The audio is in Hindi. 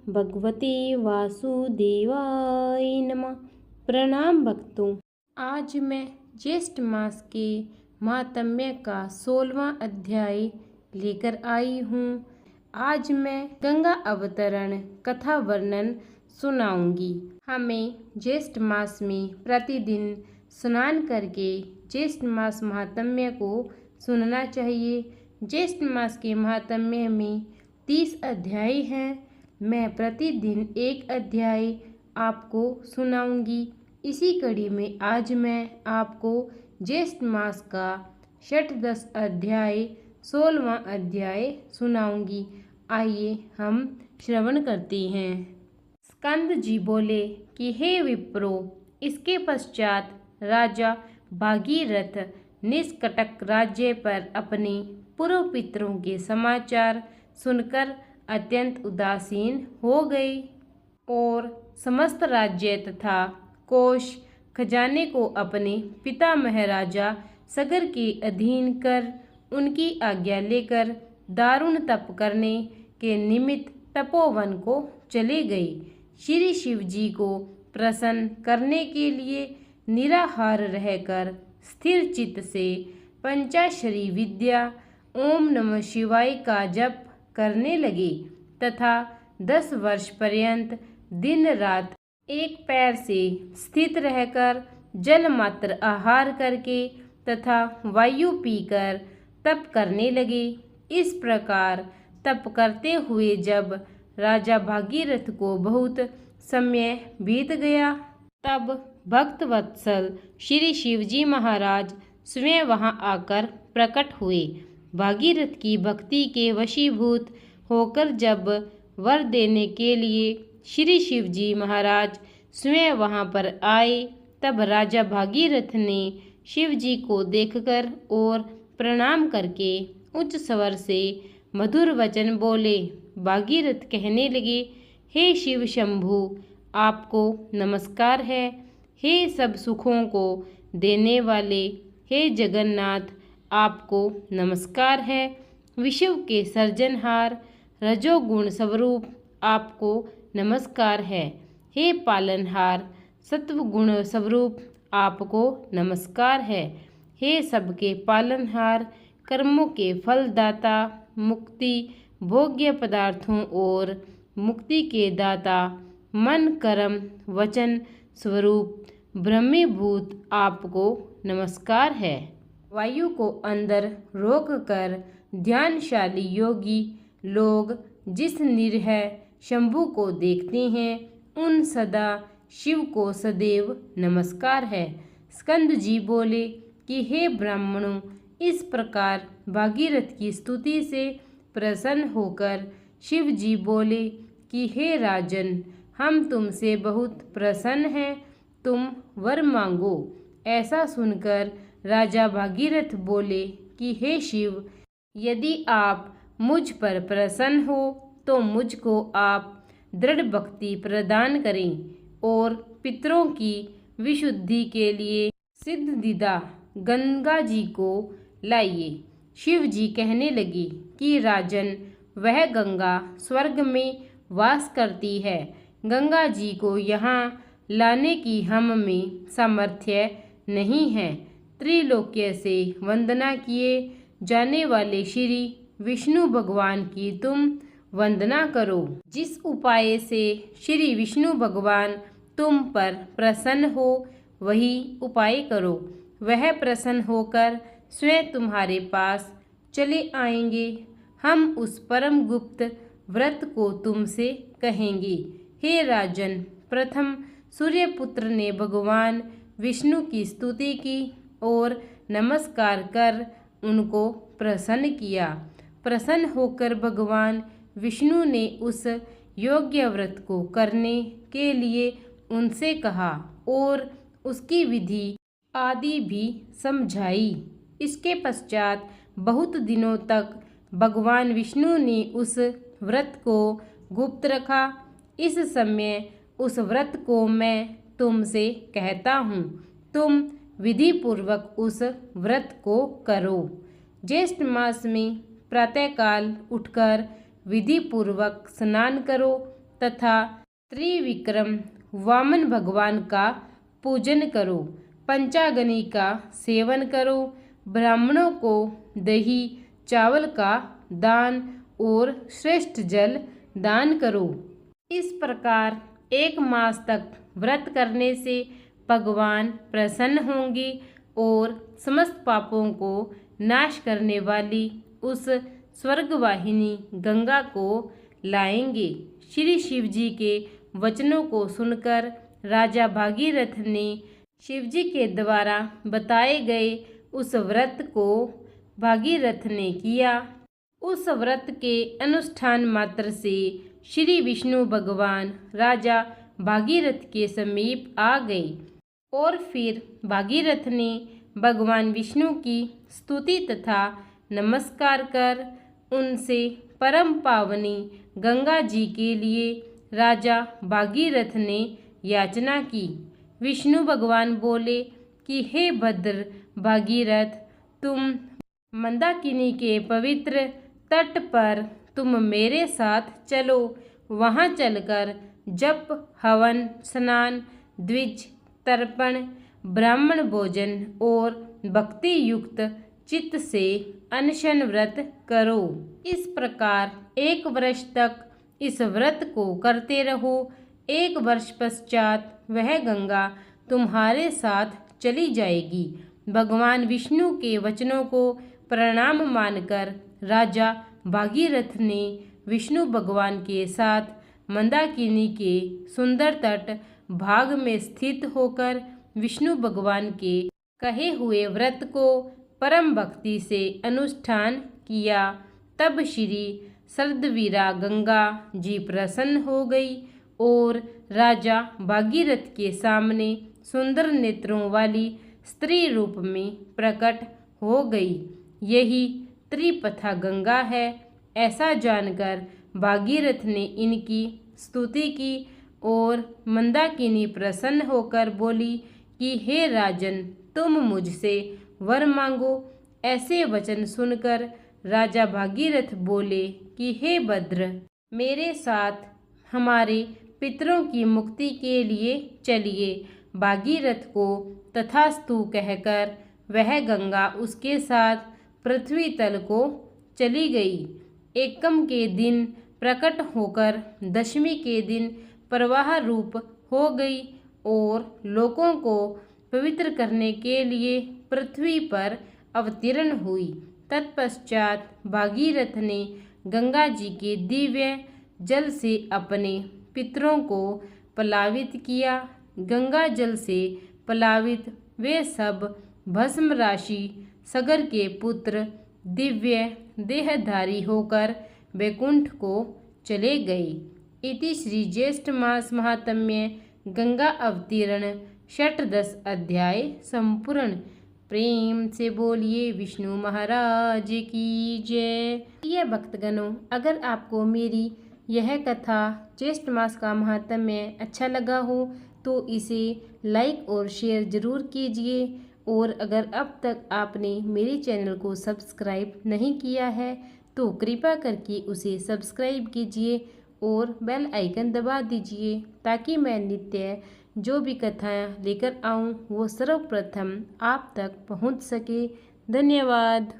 भगवते वासुदेवाय नमः। प्रणाम भक्तों, आज मैं ज्येष्ठ मास के महात्म्य का 16वां अध्याय लेकर आई हूँ। आज मैं गंगा अवतरण कथा वर्णन सुनाऊंगी। हमें ज्येष्ठ मास में प्रतिदिन स्नान करके ज्येष्ठ मास महात्म्य को सुनना चाहिए। ज्येष्ठ मास के महात्म्य में 30 अध्याय हैं। मैं प्रतिदिन एक अध्याय आपको सुनाऊंगी। इसी कड़ी में आज मैं आपको ज्येष्ठ मास का षष्ठदश अध्याय 16वां अध्याय सुनाऊंगी। आइए हम श्रवण करते हैं। स्कंद जी बोले कि हे विप्रो, इसके पश्चात राजा भागीरथ निष्कंटक राज्य पर अपने पूर्व पितरों के समाचार सुनकर अत्यंत उदासीन हो गए और समस्त राज्य तथा कोष खजाने को अपने पिता महाराजा सगर के अधीन कर उनकी आज्ञा लेकर दारुण तप करने के निमित्त तपोवन को चले गए। श्री शिव जी को प्रसन्न करने के लिए निराहार रहकर स्थिर चित्त से पंचाक्षरी विद्या ओम नमः शिवाय का जप करने लगे तथा 10 वर्ष पर्यंत दिन रात एक पैर से स्थित रहकर जल मात्र आहार करके तथा वायु पीकर तप करने लगे। इस प्रकार तप करते हुए जब राजा भागीरथ को बहुत समय बीत गया, तब भक्त वत्सल श्री शिवजी महाराज स्वयं वहां आकर प्रकट हुए। भागीरथ की भक्ति के वशीभूत होकर जब वर देने के लिए श्री शिवजी महाराज स्वयं वहां पर आए, तब राजा भागीरथ ने शिवजी को देखकर और प्रणाम करके उच्च स्वर से मधुर वचन बोले। भागीरथ कहने लगे, हे शिव शंभु, आपको नमस्कार है। हे सब सुखों को देने वाले हे जगन्नाथ, आपको नमस्कार है। विश्व के सर्जनहार रजोगुण स्वरूप आपको नमस्कार है। हे पालनहार सत्वगुण स्वरूप आपको नमस्कार है। हे सबके पालनहार कर्मों के फलदाता, मुक्ति भोग्य पदार्थों और मुक्ति के दाता, मन कर्म वचन स्वरूप ब्रह्मीभूत आपको नमस्कार है। वायु को अंदर रोक कर ध्यानशाली योगी लोग जिस निर्भय शंभु को देखते हैं, उन सदा शिव को सदैव नमस्कार है। स्कंद जी बोले कि हे ब्राह्मणों, इस प्रकार भागीरथ की स्तुति से प्रसन्न होकर शिव जी बोले कि हे राजन, हम तुमसे बहुत प्रसन्न हैं, तुम वर मांगो। ऐसा सुनकर राजा भागीरथ बोले कि हे शिव, यदि आप मुझ पर प्रसन्न हो तो मुझको आप दृढ़ भक्ति प्रदान करें और पितरों की विशुद्धि के लिए सिद्धदिदा गंगा जी को लाइए। शिव जी कहने लगे कि राजन, वह गंगा स्वर्ग में वास करती है। गंगा जी को यहाँ लाने की हम में सामर्थ्य नहीं है। त्रिलोक्य से वंदना किए जाने वाले श्री विष्णु भगवान की तुम वंदना करो। जिस उपाय से श्री विष्णु भगवान तुम पर प्रसन्न हो, वही उपाय करो। वह प्रसन्न होकर स्वयं तुम्हारे पास चले आएंगे। हम उस परम गुप्त व्रत को तुमसे कहेंगे। हे राजन, प्रथम सूर्यपुत्र ने भगवान विष्णु की स्तुति की और नमस्कार कर उनको प्रसन्न किया। प्रसन्न होकर भगवान विष्णु ने उस योग्य व्रत को करने के लिए उनसे कहा और उसकी विधि आदि भी समझाई। इसके पश्चात बहुत दिनों तक भगवान विष्णु ने उस व्रत को गुप्त रखा। इस समय उस व्रत को मैं तुमसे कहता हूँ, तुम विधि पूर्वक उस व्रत को करो। ज्येष्ठ मास में प्रातःकाल उठकर विधि पूर्वक स्नान करो तथा त्रिविक्रम वामन भगवान का पूजन करो। पंचाग्नि का सेवन करो। ब्राह्मणों को दही चावल का दान और श्रेष्ठ जल दान करो। इस प्रकार 1 मास तक व्रत करने से भगवान प्रसन्न होंगे और समस्त पापों को नाश करने वाली उस स्वर्गवाहिनी गंगा को लाएंगे। श्री शिव जी के वचनों को सुनकर राजा भागीरथ ने शिवजी के द्वारा बताए गए उस व्रत को भागीरथ ने किया। उस व्रत के अनुष्ठान मात्र से श्री विष्णु भगवान राजा भागीरथ के समीप आ गए और फिर भागीरथ ने भगवान विष्णु की स्तुति तथा नमस्कार कर उनसे परम पावनी गंगा जी के लिए राजा भागीरथ ने याचना की। विष्णु भगवान बोले कि हे भद्र भागीरथ, तुम मंदाकिनी के पवित्र तट पर तुम मेरे साथ चलो। वहाँ चलकर जप, हवन, स्नान, द्विज, तर्पण, ब्राह्मण भोजन और भक्ति युक्त चित्त से अनशन व्रत करो। इस प्रकार 1 वर्ष तक इस व्रत को करते रहो। 1 वर्ष पश्चात वह गंगा तुम्हारे साथ चली जाएगी। भगवान विष्णु के वचनों को प्रणाम मानकर राजा भागीरथ ने विष्णु भगवान के साथ मंदाकिनी के सुंदर तट भाग में स्थित होकर विष्णु भगवान के कहे हुए व्रत को परम भक्ति से अनुष्ठान किया। तब श्री शरदवीरा गंगा जी प्रसन्न हो गई और राजा भागीरथ के सामने सुंदर नेत्रों वाली स्त्री रूप में प्रकट हो गई। यही त्रिपथा गंगा है। ऐसा जानकर भागीरथ ने इनकी स्तुति की और मंदाकिनी प्रसन्न होकर बोली कि हे राजन, तुम मुझसे वर मांगो। ऐसे वचन सुनकर राजा भागीरथ बोले कि हे भद्र, मेरे साथ हमारे पितरों की मुक्ति के लिए चलिए। भागीरथ को तथास्तु कहकर वह गंगा उसके साथ पृथ्वी तल को चली गई। एकम के दिन प्रकट होकर दशमी के दिन प्रवाह रूप हो गई और लोगों को पवित्र करने के लिए पृथ्वी पर अवतीर्ण हुई। तत्पश्चात भागीरथ ने गंगा जी के दिव्य जल से अपने पितरों को प्लावित किया। गंगा जल से प्लावित वे सब भस्म राशि सगर के पुत्र दिव्य देहधारी होकर वैकुंठ को चले गए। इति श्री ज्येष्ठ मास महात्म्य गंगा अवतीर्ण षट्दश अध्याय संपूर्ण। प्रेम से बोलिए विष्णु महाराज की जय। प्रिय भक्तगणों, अगर आपको मेरी यह कथा ज्येष्ठ मास का महात्म्य अच्छा लगा हो तो इसे लाइक और शेयर ज़रूर कीजिए। और अगर अब तक आपने मेरे चैनल को सब्सक्राइब नहीं किया है तो कृपया करके उसे सब्सक्राइब कीजिए और बेल आइकन दबा दीजिए ताकि मैं नित्य जो भी कथाएँ लेकर आऊँ वो सर्वप्रथम आप तक पहुँच सके। धन्यवाद।